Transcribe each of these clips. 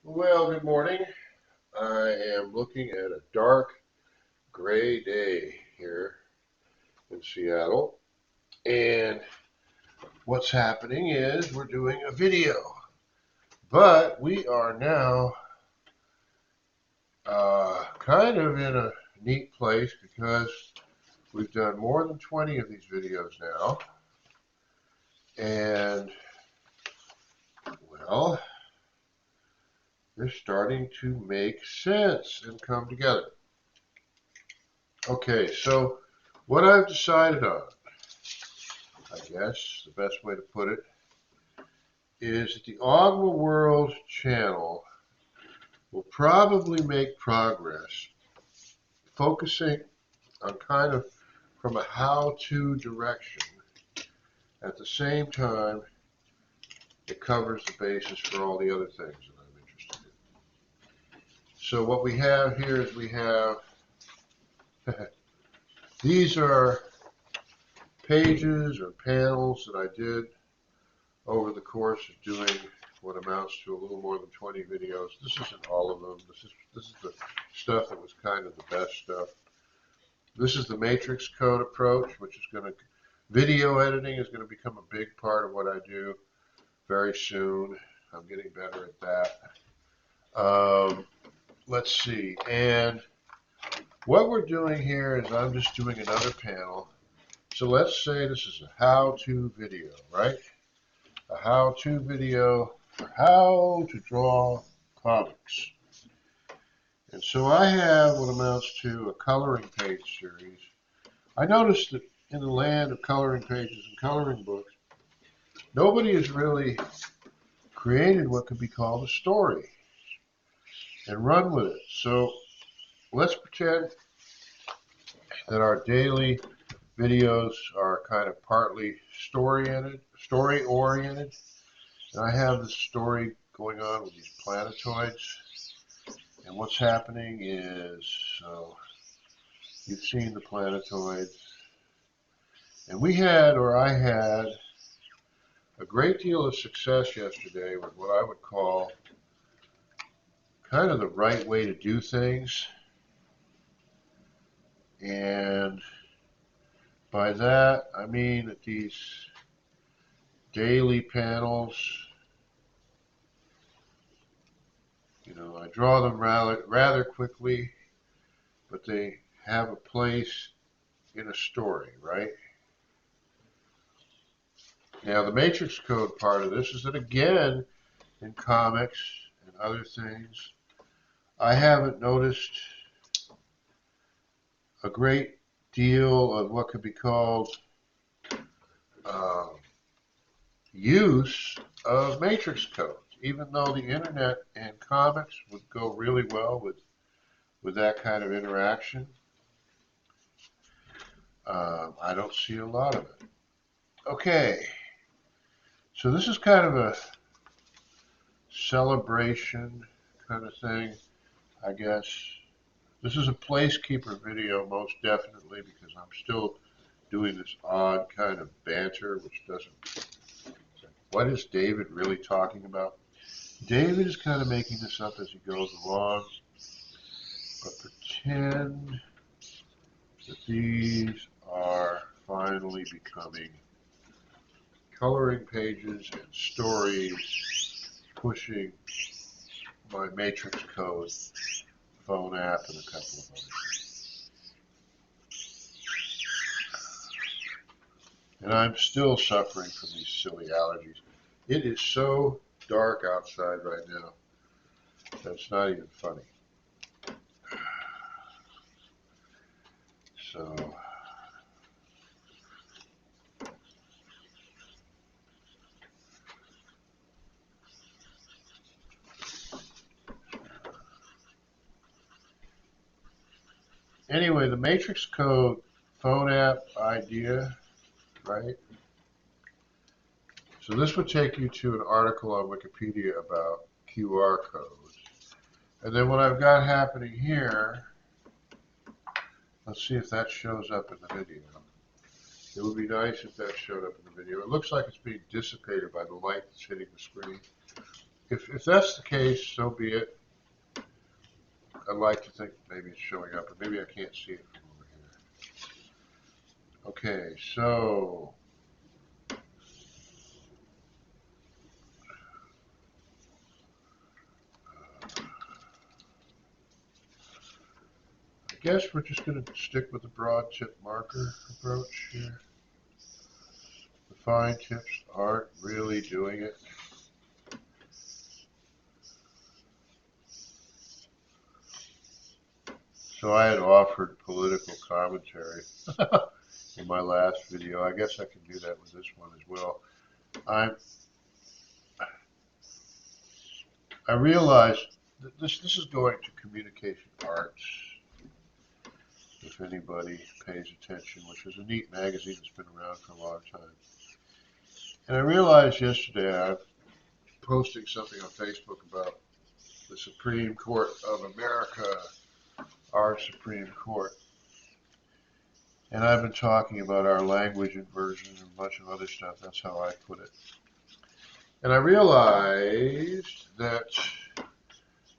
Well, good morning. I am looking at a dark gray day here in Seattle. And what's happening is we're doing a video. But we are now kind of in a neat place because we've done more than 20 of these videos now. And, well, they're starting to make sense and come together. Okay, so what I've decided on, I guess the best way to put it, is that the Augmiworld channel will probably make progress focusing on kind of from a how-to direction. At the same time, it covers the basis for all the other things that I'm interested in. So what we have here is we have, these are pages or panels that I did over the course of doing what amounts to a little more than 20 videos. This isn't all of them. This is the stuff that was kind of the best stuff. This is the matrix code approach, which is going to, video editing is going to become a big part of what I do very soon. I'm getting better at that. Let's see. And what we're doing here is I'm just doing another panel. So let's say this is a how-to video, right? A how-to video for how to draw comics. And so I have what amounts to a coloring page series. I noticed that in the land of coloring pages and coloring books, nobody has really created what could be called a story and run with it. So let's pretend that our daily videos are kind of partly story-oriented. And I have this story going on with these planetoids. And what's happening is, so you've seen the planetoids. And we had, or I had, a great deal of success yesterday with what I would call kind of the right way to do things. And by that, I mean that these daily panels, I draw them rather quickly, but they have a place in a story, right? Now, the matrix code part of this is that, again, in comics and other things, I haven't noticed a great deal of what could be called use of matrix codes, even though the internet and comics would go really well with that kind of interaction. I don't see a lot of it. Okay, so this is kind of a celebration kind of thing, I guess. This is a Placekeeper video, most definitely, because I'm still doing this odd kind of banter, which doesn't, what is David really talking about? David is kind of making this up as he goes along, but pretend that these are finally becoming coloring pages and stories, pushing my matrix code phone app and a couple of others. And I'm still suffering from these silly allergies. It is so dark outside right now. That's not even funny. So, anyway, the matrix code phone app idea, right? So this would take you to an article on Wikipedia about QR codes. And then what I've got happening here, let's see if that shows up in the video. It would be nice if that showed up in the video. It looks like it's being dissipated by the light that's hitting the screen. if that's the case, so be it. I'd like to think maybe it's showing up, but maybe I can't see it from over here. Okay, so I guess we're just going to stick with the broad tip marker approach here. The fine tips aren't really doing it. So I had offered political commentary in my last video. I guess I can do that with this one as well. I realized that this is going to communication arts, if anybody pays attention, which is a neat magazine that's been around for a long time. And I realized yesterday I'm posting something on Facebook about the Supreme Court of America, our Supreme Court. And I've been talking about our language inversion and a bunch of other stuff. That's how I put it. And I realized that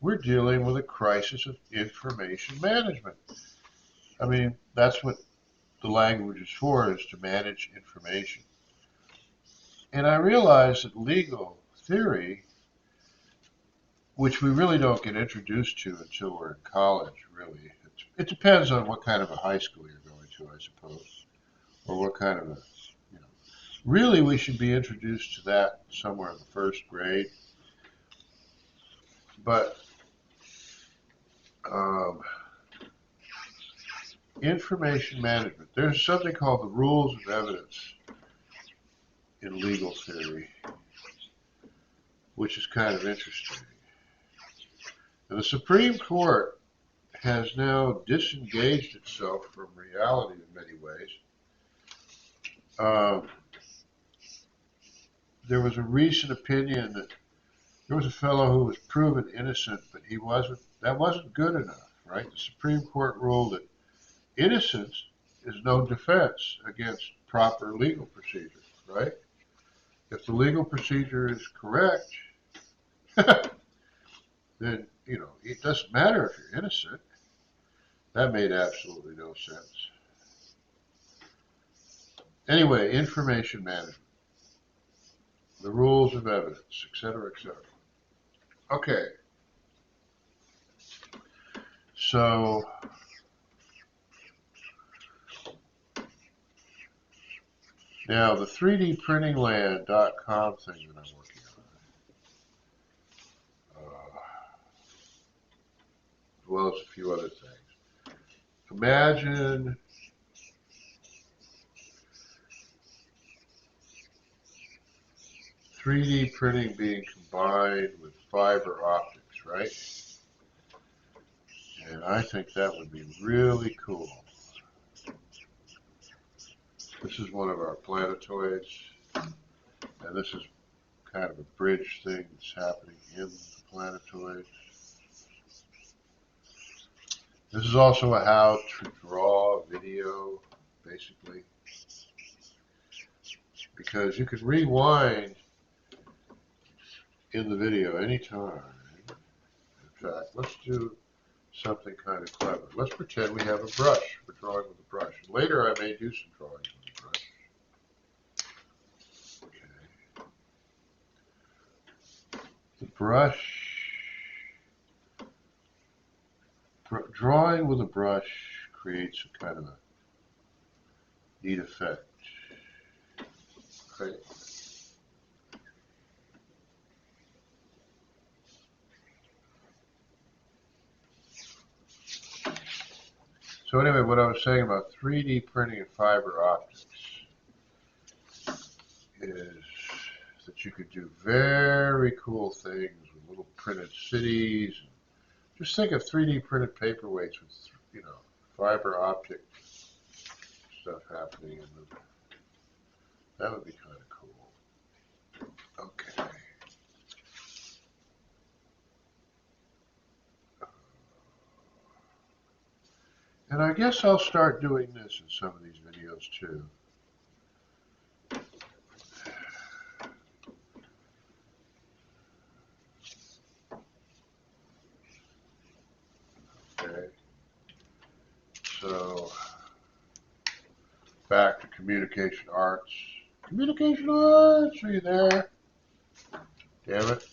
we're dealing with a crisis of information management. I mean, that's what the language is for, is to manage information. And I realized that legal theory, which we really don't get introduced to until we're in college, really. It depends on what kind of a high school you're going to, I suppose, or what kind of a, you know. Really, we should be introduced to that somewhere in the first grade. But information management, there's something called the rules of evidence in legal theory, which is kind of interesting. And the Supreme Court has now disengaged itself from reality in many ways. There was a recent opinion that there was a fellow who was proven innocent, but that wasn't good enough, right? The Supreme Court ruled that innocence is no defense against proper legal procedure, right? If the legal procedure is correct, then, you know, it doesn't matter if you're innocent. That made absolutely no sense. Anyway, information management, the rules of evidence, etc., etc. Okay. So now the 3dprintingland.com thing that I'm working on, as well as a few other things. Imagine .3D printing being combined with fiber optics, right? And I think that would be really cool. This is one of our planetoids, and this is kind of a bridge thing that's happening in the planetoid. This is also a how to draw video, basically, because you can rewind in the video anytime. In fact, let's do something kind of clever. Let's pretend we have a brush. We're drawing with a brush. Later I may do some drawing with a brush. Okay. The brush, drawing with a brush creates a kind of a neat effect. Okay. So anyway, what I was saying about 3D printing and fiber optics is that you could do very cool things with little printed cities. Just think of 3D printed paperweights with, you know, fiber optic stuff happening in them. That would be kind of cool. Okay. And I guess I'll start doing this in some of these videos too. Communication Arts. Communication Arts, are you there? Damn it.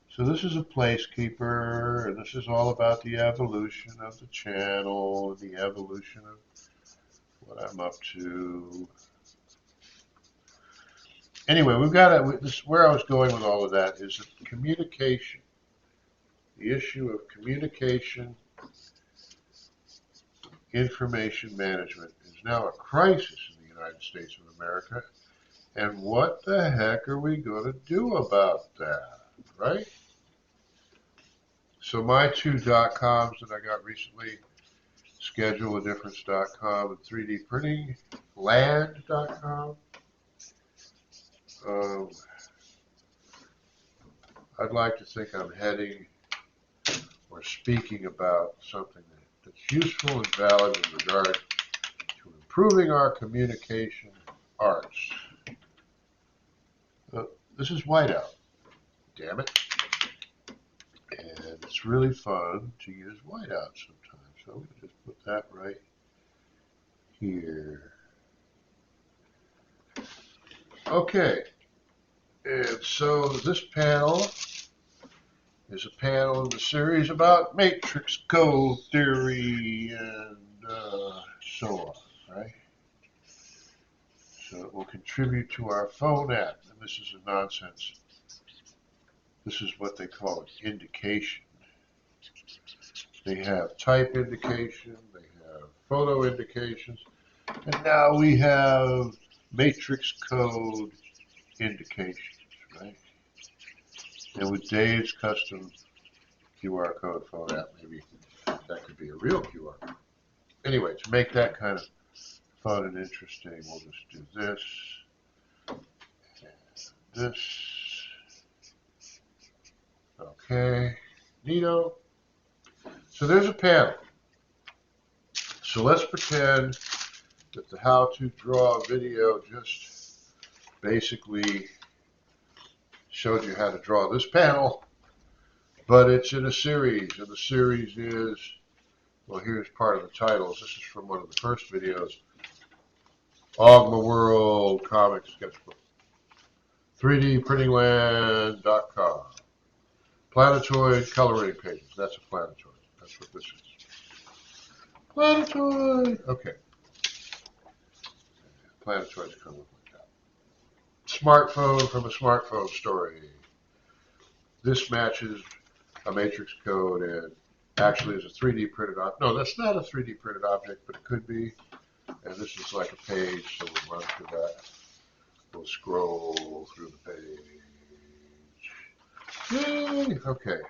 So this is a Placekeeper, and this is all about the evolution of the channel, the evolution of what I'm up to. Anyway, we've got this. Where I was going with all of that is that communication, the issue of communication, information management is now a crisis in the United States of America. And what the heck are we going to do about that, right? So my two .coms that I got recently, scheduleadifference.com and 3dprintingland.com. I'd like to think I'm heading or speaking about something that's useful and valid in regard to improving our communication arts. This is whiteout, damn it. And it's really fun to use whiteout sometimes. So I'm going to just put that right here. Okay. And so this panel is a panel in the series about matrix code theory and so on, right? So it will contribute to our phone app. And this is a nonsense. This is what they call an indication. They have type indication, they have photo indications, and now we have matrix code indications, right? And with Dave's custom QR code phone app, maybe that could be a real QR code. Anyway, to make that kind of fun and interesting, we'll just do this, and this. Okay, neato. So there's a panel. So let's pretend that the how to draw video just basically showed you how to draw this panel, but it's in a series, and the series is, well, here's part of the titles. This is from one of the first videos, Augmiworld Comic Sketchbook, 3dprintingland.com, planetoid coloring pages. That's a planetoid. That's what this is. Planetoid. Okay. Planetoids come up like that. Smartphone from a smartphone story. This matches a matrix code and actually is a 3D printed object. No, that's not a 3D printed object, but it could be. And this is like a page, so we'll run through that. We'll scroll through the page. Yay! Okay.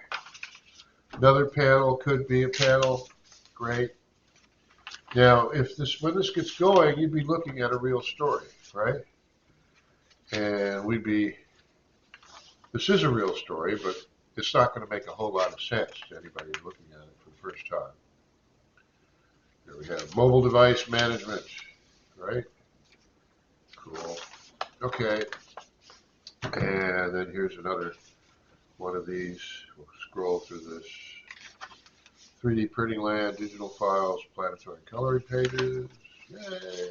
Another panel could be a panel. Great. Now, when this gets going, you'd be looking at a real story, right? And this is a real story, but it's not going to make a whole lot of sense to anybody looking at it for the first time. Here we have mobile device management, right? Cool. Okay. And then here's another one of these. We'll scroll through this. 3D Printing Land, digital files, planetary coloring pages. Yay!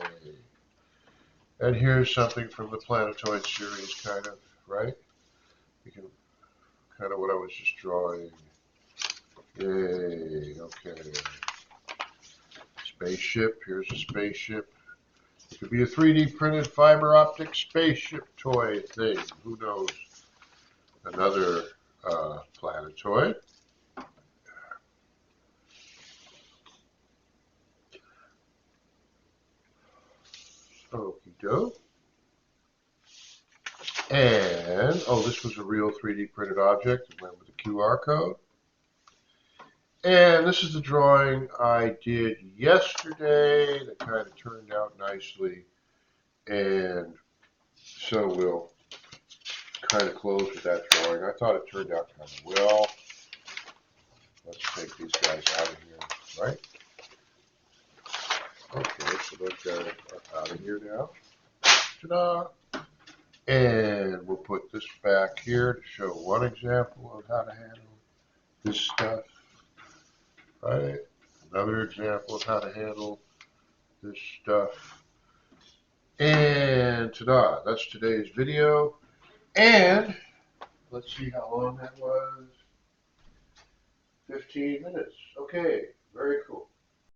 And here's something from the planetoid series, kind of, right? You can, kind of what I was just drawing. Yay, okay. Spaceship, here's a spaceship. It could be a 3D printed fiber optic spaceship toy thing. Who knows? Another planetoid. Okie doke. And, oh, this was a real 3D printed object. It went with a QR code. And this is the drawing I did yesterday that kind of turned out nicely. And so we'll kind of close with that drawing. I thought it turned out kind of well. Let's take these guys out of here, right? Okay, so those guys are out of here now. Ta-da! And we'll put this back here to show one example of how to handle this stuff, right? another example of how to handle this stuff. And ta-da, that's today's video. And let's see how long that was. 15 minutes. Okay, very cool.